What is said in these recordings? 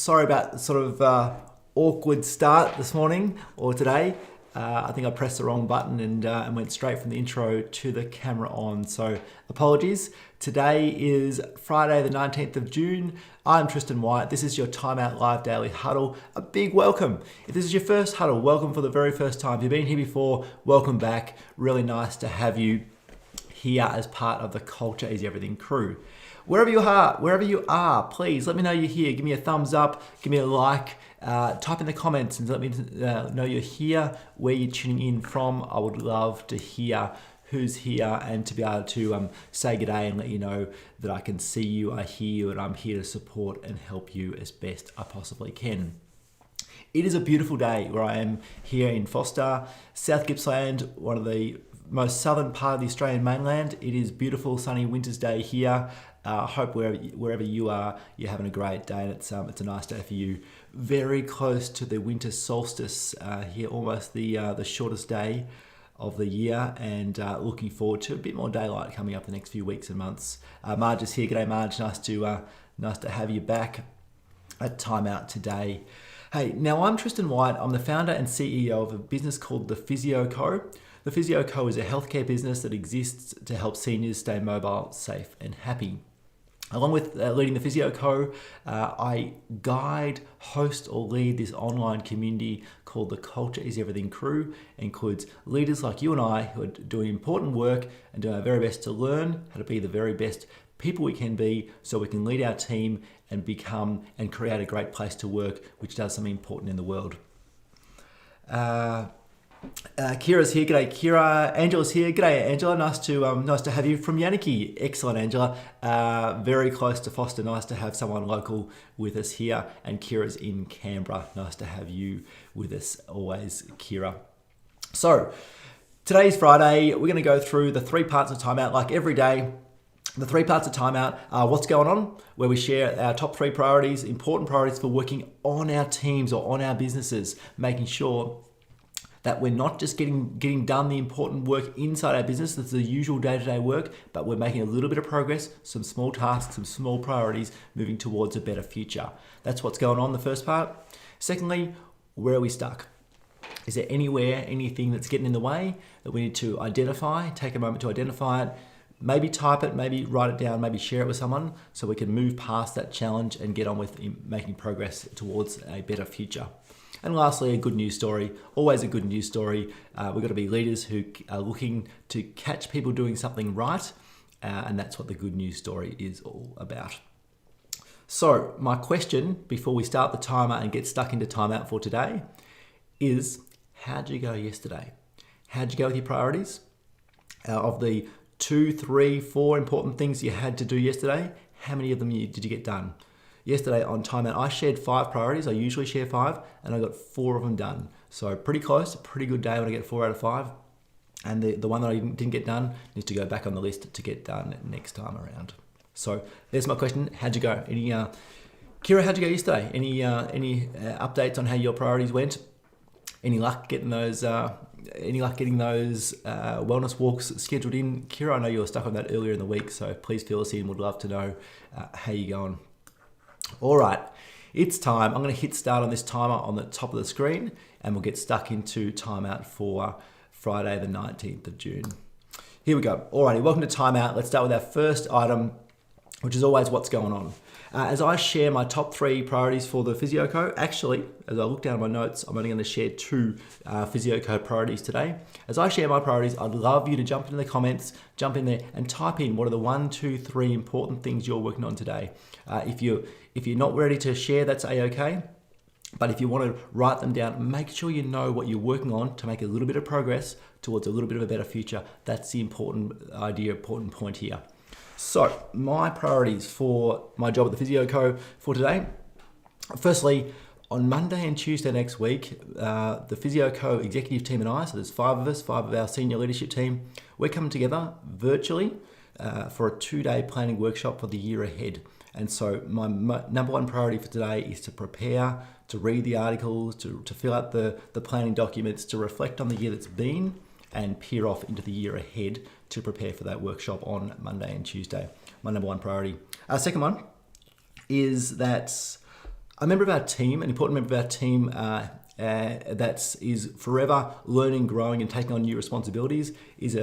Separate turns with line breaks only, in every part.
Sorry about the sort of awkward start this morning or today. I think I pressed the wrong button and went straight from the intro to the camera on. So apologies. Today is Friday the 19th of June. I'm Tristan White. This is your Time Out Live Daily Huddle. A big welcome. If this is your first huddle, welcome for the very first time. If you've been here before, welcome back. Really nice to have you here as part of the Culture is Everything crew. Wherever you are, please let me know you're here. Give me a thumbs up, give me a like, type in the comments and let me know you're here, where you're tuning in from. I would love to hear who's here and to be able to say good day and let you know that I can see you, I hear you, and I'm here to support and help you as best I possibly can. It is a beautiful day where I am here in Foster, South Gippsland, one of the most southern part of the Australian mainland. It is beautiful, sunny winter's day here. I hope wherever you are, you're having a great day, and it's a nice day for you. Very close to the winter solstice here, almost the shortest day of the year, and looking forward to a bit more daylight coming up the next few weeks and months. Marge is here. G'day, Marge. Nice to have you back at Time Out today. Hey, now I'm Tristan White. I'm the founder and CEO of a business called The Physio Co. The Physio Co is a healthcare business that exists to help seniors stay mobile, safe, and happy. Along with leading the Physio Co, I guide, host, or lead this online community called the Culture is Everything crew. It includes leaders like you and I who are doing important work and doing our very best to learn how to be the very best people we can be so we can lead our team and become and create a great place to work, which does something important in the world. Kira's here. G'day, Kira. Angela's here. G'day, Angela. Nice to have you from Yaniki. Excellent, Angela. Very close to Foster. Nice to have someone local with us here. And Kira's in Canberra. Nice to have you with us always, Kira. So today's Friday. We're going to go through the 3 parts of Time Out like every day. The 3 parts of Time Out are what's going on, where we share our top 3 priorities, important priorities for working on our teams or on our businesses, making sure that we're not just getting done the important work inside our business, that's the usual day-to-day work, but we're making a little bit of progress, some small tasks, some small priorities, moving towards a better future. That's what's going on, the first part. Secondly, where are we stuck? Is there anything that's getting in the way that we need to identify, take a moment to identify it, maybe type it, maybe write it down, maybe share it with someone so we can move past that challenge and get on with making progress towards a better future. And lastly, a good news story. Always a good news story. We've got to be leaders who are looking to catch people doing something right, and that's what the good news story is all about. So my question before we start the timer and get stuck into timeout for today is, how'd you go yesterday? How'd you go with your priorities? Of the 2, 3, 4 important things you had to do yesterday, how many of them did you get done? Yesterday on Timeout, I shared 5 priorities. I usually share 5, and I got 4 of them done. So pretty close, a pretty good day when I get 4 out of 5. And the one that I didn't get done needs to go back on the list to get done next time around. So there's my question. How'd you go? Kira, how'd you go yesterday? Any updates on how your priorities went? Any luck getting those wellness walks scheduled in? Kira, I know you were stuck on that earlier in the week, so please fill us in. Would love to know how you're going. All right, it's time. I'm going to hit start on this timer on the top of the screen, and we'll get stuck into timeout for Friday the 19th of June. Here we go. Alrighty, welcome to timeout. Let's start with our first item, which is always what's going on. As I share my top 3 priorities for the Physio Co, actually, as I look down at my notes, I'm only going to share 2 Physio Co priorities today. As I share my priorities, I'd love you to jump into the comments, jump in there and type in what are the 1, 2, 3 important things you're working on today. If you're not ready to share, that's a-okay. But if you want to write them down, make sure you know what you're working on to make a little bit of progress towards a little bit of a better future. That's the important point here. So my priorities for my job at the Physio Co for today. Firstly, on Monday and Tuesday next week, the Physio Co executive team and I, so there's 5 of us, 5 of our senior leadership team, we're coming together virtually for a 2-day planning workshop for the year ahead. And so my number 1 priority for today is to prepare, to read the articles, to fill out the planning documents, to reflect on the year that's been, and peer off into the year ahead to prepare for that workshop on Monday and Tuesday. My number 1 priority. Second one is that A member of our team, an important member of our team that is forever learning, growing, and taking on new responsibilities is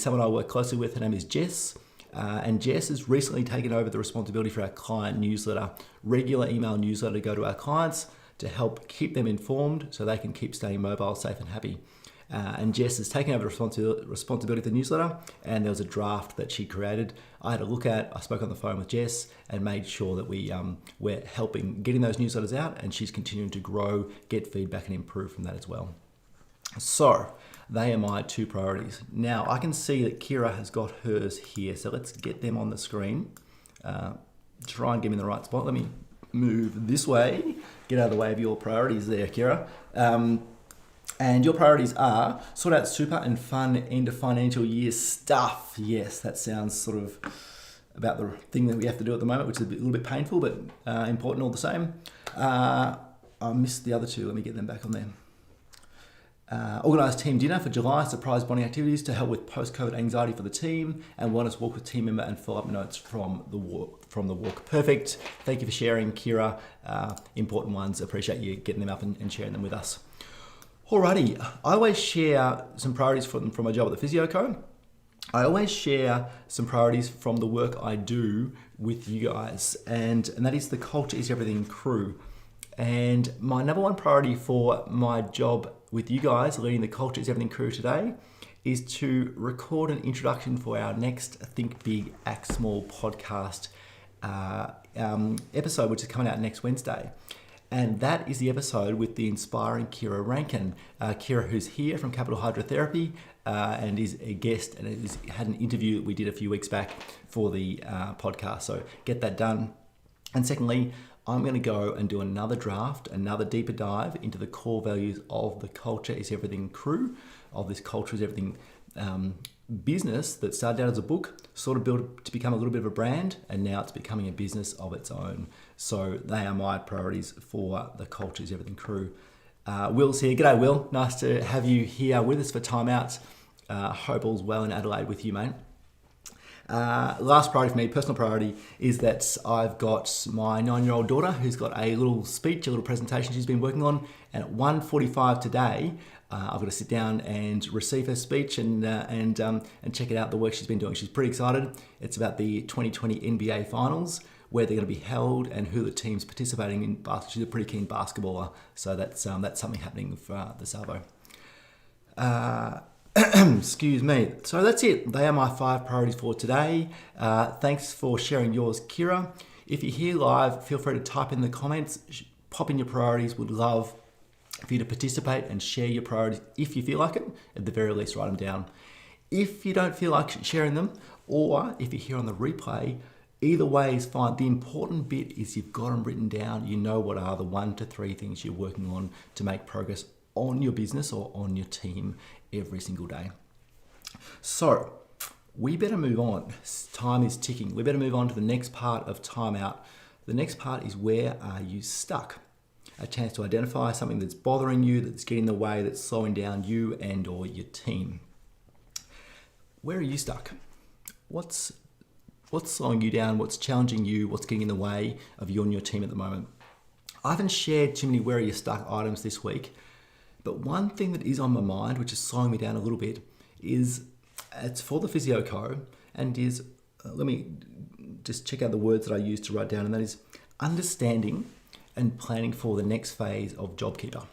someone I work closely with. Her name is Jess. And Jess has recently taken over the responsibility for our client newsletter, regular email newsletter to go to our clients to help keep them informed so they can keep staying mobile, safe, and happy. And Jess has taken over the responsibility of the newsletter, and there was a draft that she created. I had a look at, I spoke on the phone with Jess and made sure that we're helping getting those newsletters out, and she's continuing to grow, get feedback, and improve from that as well. So they are my two priorities. Now I can see that Kira has got hers here, so let's get them on the screen. Try and get them in the right spot. Let me move this way, get out of the way of your priorities there, Kira. And your priorities are sort out super and fun end of financial year stuff. Yes, that sounds sort of about the thing that we have to do at the moment, which is a little bit painful, but important all the same. I missed the other two. Let me get them back on there. Organise team dinner for July, surprise bonding activities to help with post-COVID anxiety for the team, and wellness walk with team member and follow-up notes from the walk. Perfect. Thank you for sharing, Kira. Important ones. Appreciate you getting them up and sharing them with us. Alrighty, I always share some priorities from my job at the Physio Co. I always share some priorities from the work I do with you guys, and that is the Culture is Everything crew. And my number one priority for my job with you guys, leading the Culture is Everything crew today, is to record an introduction for our next Think Big, Act Small podcast episode, which is coming out next Wednesday. And that is the episode with the inspiring Kira Rankin. Kira, who's here from Capital Hydrotherapy and is a guest and had an interview that we did a few weeks back for the podcast. So get that done. And secondly, I'm going to go and do another draft, another deeper dive into the core values of the Culture is Everything crew, of this Culture is Everything business that started out as a book, sort of built to become a little bit of a brand, and now it's becoming a business of its own. So they are my priorities for the Culture is Everything crew. Will's here. G'day, Will. Nice to have you here with us for Time Out. Hope all's well in Adelaide with you, mate. Last priority for me, personal priority, is that I've got my 9-year-old daughter who's got a little speech, a little presentation she's been working on, and at 1:45 today, I've got to sit down and receive her speech and check it out, the work she's been doing. She's pretty excited. It's about the 2020 NBA Finals, where they're going to be held and who the team's participating in. She's a pretty keen basketballer, so that's something happening for the Salvo. Excuse me. So that's it. They are my 5 priorities for today. Thanks for sharing yours, Kira. If you're here live, feel free to type in the comments, pop in your priorities. Would love for you to participate and share your priorities if you feel like it. At the very least, write them down. If you don't feel like sharing them, or if you're here on the replay, either way is fine. The important bit is you've got them written down. You know what are the 1 to 3 things you're working on to make progress on your business or on your team every single day. So we better move on. Time is ticking. We better move on to the next part of Time Out. The next part is, where are you stuck? A chance to identify something that's bothering you, that's getting in the way, that's slowing down you and or your team. Where are you stuck? What's slowing you down? What's challenging you? What's getting in the way of you and your team at the moment? I haven't shared too many where are you stuck items this week, but one thing that is on my mind, which is slowing me down a little bit, is it's for the Physio Co. and is, let me just check out the words that I used to write down, and that is understanding and planning for the next phase of JobKeeper.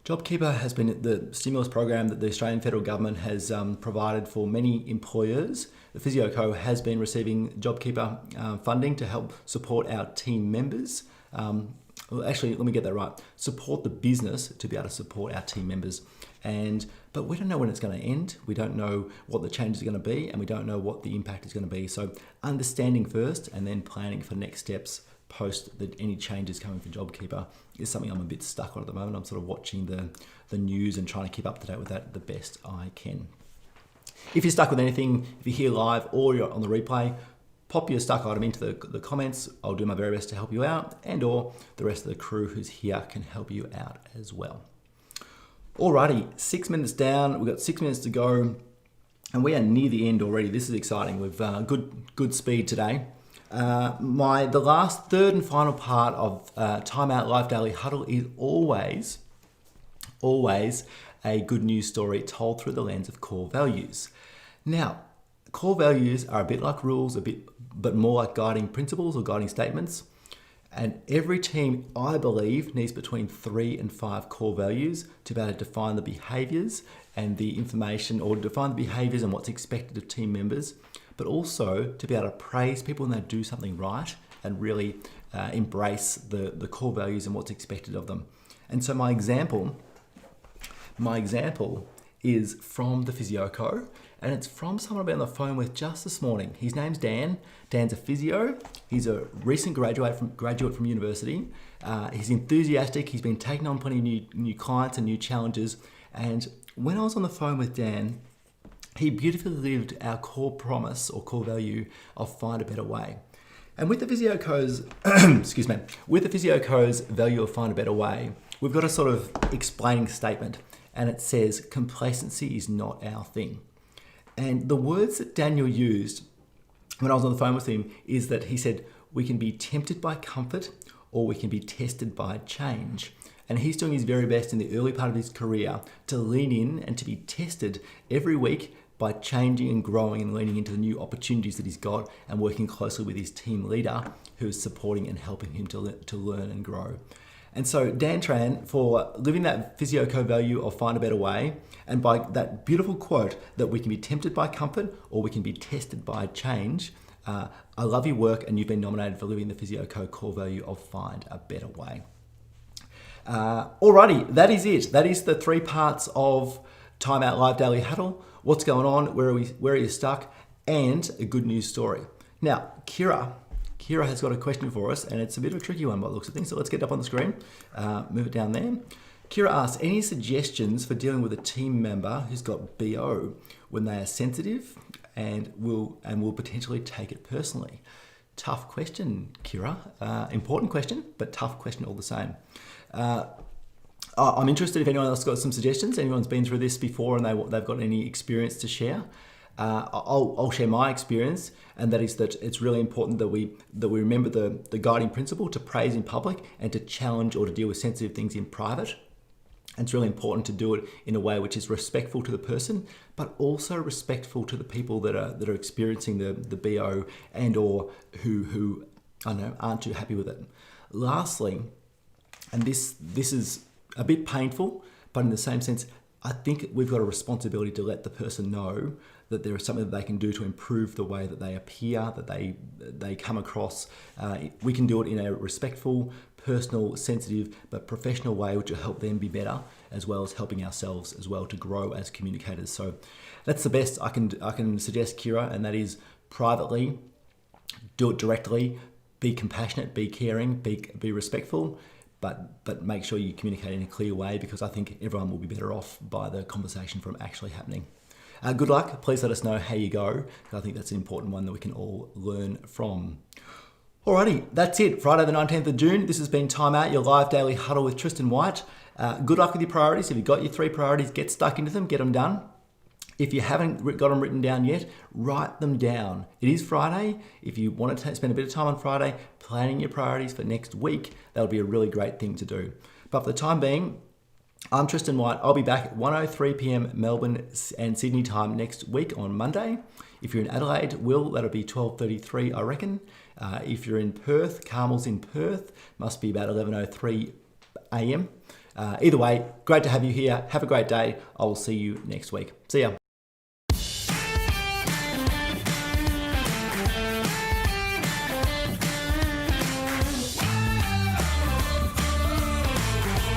JobKeeper has been the stimulus program that the Australian federal government has provided for many employers. The Physio Co has been receiving JobKeeper funding to help support our team members. Actually, let me get that right. Support the business to be able to support our team members. But we don't know when it's going to end. We don't know what the changes are going to be, and we don't know what the impact is going to be. So understanding first and then planning for next steps post any changes coming from JobKeeper is something I'm a bit stuck on at the moment. I'm sort of watching the news and trying to keep up to date with that the best I can. If you're stuck with anything, if you're here live or you're on the replay, pop your stuck item into the comments. I'll do my very best to help you out, and or the rest of the crew who's here can help you out as well. Alrighty, 6 minutes down. We've got 6 minutes to go, and we are near the end already. This is exciting. We've good speed today. The last third and final part of Time Out Live Daily Huddle is always a good news story told through the lens of core values. Now, core values are a bit like rules, but more like guiding principles or guiding statements. And every team, I believe, needs between 3 and 5 core values to be able to define the behaviours and the information, or define the behaviours and what's expected of team members, but also to be able to praise people when they do something right and really embrace the core values and what's expected of them. And so my example is from the Physio Co, and it's from someone I've been on the phone with just this morning. His name's Dan. Dan's a physio. He's a recent graduate from university. He's enthusiastic. He's been taking on plenty of new clients and new challenges. And when I was on the phone with Dan, he beautifully lived our core promise or core value of find a better way. And with the Physio Co's, with the Physio Co's value of find a better way, we've got a sort of explaining statement, and it says complacency is not our thing. And the words that Daniel used when I was on the phone with him is that he said, we can be tempted by comfort or we can be tested by change. And he's doing his very best in the early part of his career to lean in and to be tested every week by changing and growing and leaning into the new opportunities that he's got and working closely with his team leader who is supporting and helping him to learn and grow. And so Dan Tran, for living that Physio Co value of find a better way, and by that beautiful quote that we can be tempted by comfort or we can be tested by change, I love your work, and you've been nominated for living the Physio Co core value of find a better way. Alrighty, that is it. That is the 3 parts of Time Out Live Daily Huddle. What's going on? Where are you stuck? And a good news story. Now, Kira has got a question for us, and it's a bit of a tricky one by the looks of things. So let's get it up on the screen. Move it down there. Kira asks, any suggestions for dealing with a team member who's got BO when they are sensitive and will potentially take it personally? Tough question, Kira. Important question, but tough question all the same. I'm interested if anyone else got some suggestions. Anyone's been through this before and they've got any experience to share. I'll share my experience, and that is that it's really important that we remember the guiding principle to praise in public and to challenge or to deal with sensitive things in private. And it's really important to do it in a way which is respectful to the person, but also respectful to the people that are experiencing the BO and or who I don't know aren't too happy with it. Lastly, and this is a bit painful, but in the same sense, I think we've got a responsibility to let the person know that there is something that they can do to improve the way that they appear, that they come across. We can do it in a respectful, personal, sensitive, but professional way, which will help them be better, as well as helping ourselves as well to grow as communicators. So that's the best I can suggest, Kira, and that is privately, do it directly, be compassionate, be caring, be respectful, but make sure you communicate in a clear way, because I think everyone will be better off by the conversation from actually happening. Good luck. Please let us know how you go. I think that's an important one that we can all learn from. Alrighty, that's it. Friday the 19th of June. This has been Time Out, your live daily huddle with Tristan White. Good luck with your priorities. If you've got your 3 priorities, get stuck into them, get them done. If you haven't got them written down yet, write them down. It is Friday. If you want to spend a bit of time on Friday planning your priorities for next week, that'll be a really great thing to do. But for the time being, I'm Tristan White. I'll be back at 1:03 p.m. Melbourne and Sydney time next week on Monday. If you're in Adelaide, that'll be 12:33, I reckon. If you're in Perth, Carmel's in Perth, must be about 11:03 a.m. Either way, great to have you here. Have a great day. I will see you next week. See ya.